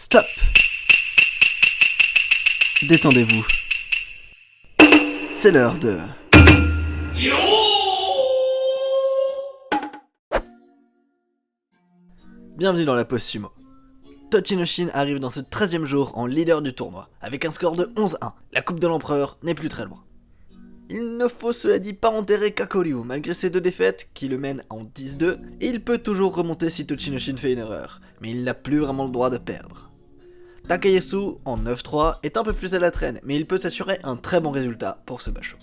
Stop! Détendez-vous. C'est l'heure de... Bienvenue dans la pause sumo. Tochinoshin arrive dans ce 13e jour en leader du tournoi, avec un score de 11-1. La coupe de l'empereur n'est plus très loin. Il ne faut cela dit pas enterrer Kakoryu, malgré ses 2 défaites qui le mènent en 10-2, il peut toujours remonter si Tochinoshin fait une erreur, mais il n'a plus vraiment le droit de perdre. Takayasu, en 9-3, est un peu plus à la traîne, mais il peut s'assurer un très bon résultat pour ce Basho.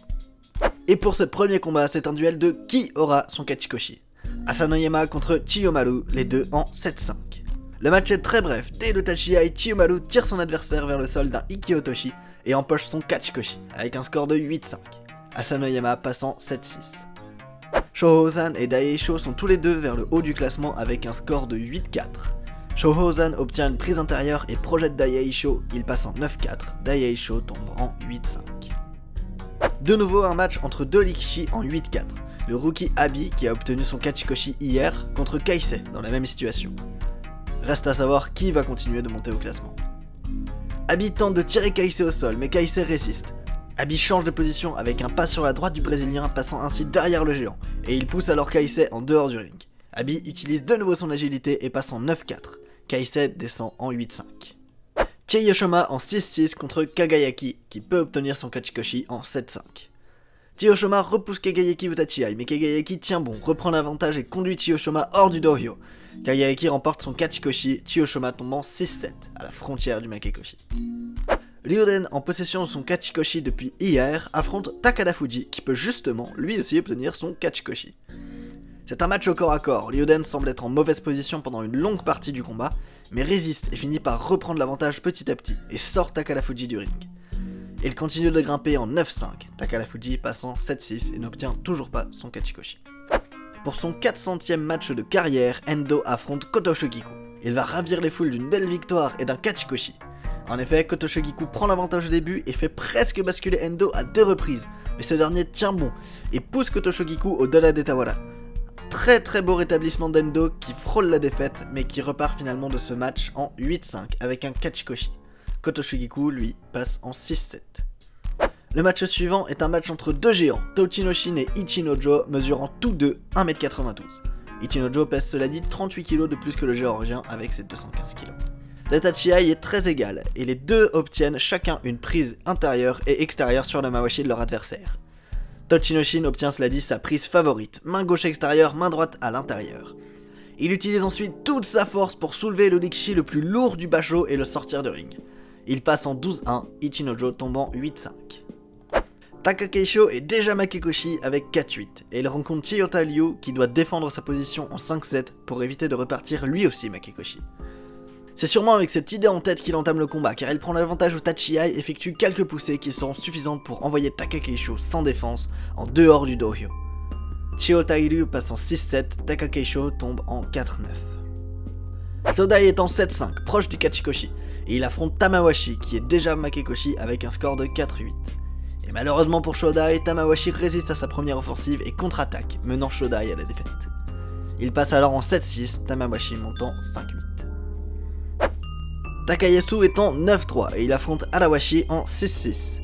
Et pour ce premier combat, c'est un duel de qui aura son Kachikoshi. Asanoyama contre Chiyomaru, les deux en 7-5. Le match est très bref, dès le Tachiai, Chiyomaru tire son adversaire vers le sol d'un Ikiotoshi et empoche son Kachikoshi, avec un score de 8-5. Asanoyama passant 7-6. Shohozan et Daieisho sont tous les deux vers le haut du classement avec un score de 8-4. Shohozan obtient une prise intérieure et projette Daieisho, il passe en 9-4, Daieisho tombe en 8-5. De nouveau un match entre deux Likishi en 8-4. Le rookie Abi qui a obtenu son Kachikoshi hier contre Kaisei dans la même situation. Reste à savoir qui va continuer de monter au classement. Abi tente de tirer Kaisei au sol mais Kaisei résiste. Abi change de position avec un pas sur la droite du brésilien passant ainsi derrière le géant et il pousse alors Kaisei en dehors du ring. Abi utilise de nouveau son agilité et passe en 9-4. Kaisei descend en 8-5. Chiyoshima en 6-6 contre Kagayaki qui peut obtenir son Kachikoshi en 7-5. Chiyoshima repousse Kagayaki au Tachiai mais Kagayaki tient bon, reprend l'avantage et conduit Chiyoshima hors du dohyo. Kagayaki remporte son Kachikoshi, Chiyoshima tombant 6-7 à la frontière du Makekoshi. Ryuden, en possession de son Kachikoshi depuis hier, affronte Takada Fuji qui peut justement lui aussi obtenir son Kachikoshi. C'est un match au corps à corps, Ryuden semble être en mauvaise position pendant une longue partie du combat, mais résiste et finit par reprendre l'avantage petit à petit et sort Takada Fuji du ring. Il continue de grimper en 9-5, Takada Fuji passant 7-6 et n'obtient toujours pas son Kachikoshi. Pour son 400e match de carrière, Endo affronte Koto Shogiku. Il va ravir les foules d'une belle victoire et d'un Kachikoshi. En effet, Koto Shogiku prend l'avantage au début et fait presque basculer Endo à 2 reprises, mais ce dernier tient bon et pousse Koto Shogiku au-delà des Tawara. Très beau rétablissement d'Endo qui frôle la défaite mais qui repart finalement de ce match en 8-5 avec un Kachikoshi. Koto Shogiku lui passe en 6-7. Le match suivant est un match entre 2 géants, Tochinoshin et Ichinojo mesurant tous deux 1m92. Ichinojo pèse cela dit 38 kg de plus que le géorgien avec ses 215 kg. Le Tachiai est très égal et les deux obtiennent chacun une prise intérieure et extérieure sur le Mawashi de leur adversaire. Tochinoshin obtient cela dit sa prise favorite, main gauche extérieure, main droite à l'intérieur. Il utilise ensuite toute sa force pour soulever le Likishi le plus lourd du Basho et le sortir du ring. Il passe en 12-1, Ichinojo tombant 8-5. Takakeisho est déjà Makekoshi avec 4-8 et il rencontre Chiyota Ryu qui doit défendre sa position en 5-7 pour éviter de repartir lui aussi Makekoshi. C'est sûrement avec cette idée en tête qu'il entame le combat car il prend l'avantage au Tachiai et effectue quelques poussées qui seront suffisantes pour envoyer Takakeisho sans défense en dehors du dohyo. Chiyota Ryu passe en 6-7, Takakeisho tombe en 4-9. Shodai est en 7-5, proche du Kachikoshi, et il affronte Tamawashi qui est déjà Makekoshi avec un score de 4-8. Et malheureusement pour Shodai, Tamawashi résiste à sa première offensive et contre-attaque, menant Shodai à la défaite. Il passe alors en 7-6, Tamawashi montant 5-8. Takayasu est en 9-3 et il affronte Arawashi en 6-6.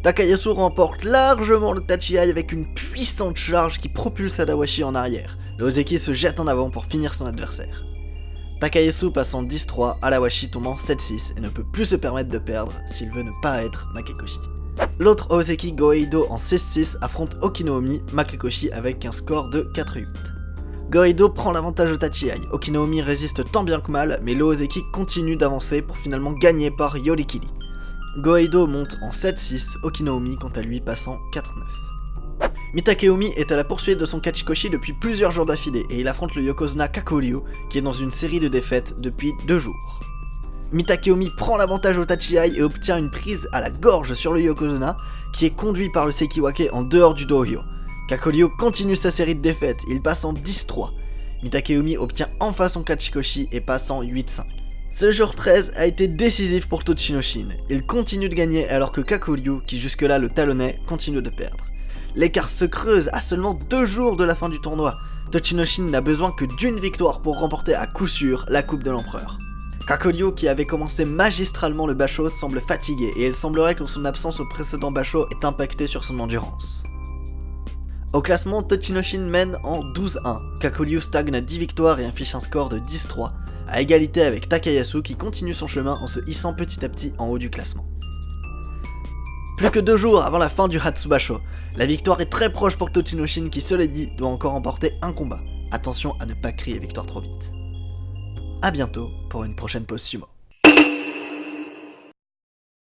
Takayasu remporte largement le Tachiai avec une puissante charge qui propulse Arawashi en arrière. Le Ozeki se jette en avant pour finir son adversaire. Takayasu passe en 10-3, Arawashi tombe en 7-6 et ne peut plus se permettre de perdre s'il veut ne pas être Makekoshi. L'autre Ozeki Goeido en 6-6 affronte Okinomi Makekoshi avec un score de 4-8. Goeido prend l'avantage au Tachiai, Okinomi résiste tant bien que mal, mais le Ozeki continue d'avancer pour finalement gagner par Yorikiri. Goeido monte en 7-6, Okinomi quant à lui passe en 4-9. Mitakeumi est à la poursuite de son Kachikoshi depuis plusieurs jours d'affilée et il affronte le Yokozuna Kakoryu qui est dans une série de défaites depuis 2 jours. Mitakeumi prend l'avantage au Tachiai et obtient une prise à la gorge sur le Yokozuna qui est conduit par le Sekiwake en dehors du dohyo. Kakoryu continue sa série de défaites, il passe en 10-3. Mitakeumi obtient enfin son Kachikoshi et passe en 8-5. Ce jour 13 a été décisif pour Tochinoshin. Il continue de gagner alors que Kakoryu, qui jusque-là le talonnait, continue de perdre. L'écart se creuse à seulement 2 jours de la fin du tournoi. Tochinoshin n'a besoin que d'une victoire pour remporter à coup sûr la coupe de l'empereur. Kakoryu, qui avait commencé magistralement le Basho, semble fatigué et il semblerait que son absence au précédent Basho ait impacté sur son endurance. Au classement, Tochinoshin mène en 12-1, Kakoryu stagne à 10 victoires et affiche un score de 10-3, à égalité avec Takayasu qui continue son chemin en se hissant petit à petit en haut du classement. Plus que 2 jours avant la fin du Hatsubasho, la victoire est très proche pour Tochinoshin qui, cela dit, doit encore remporter un combat. Attention à ne pas crier victoire trop vite. A bientôt pour une prochaine pause sumo.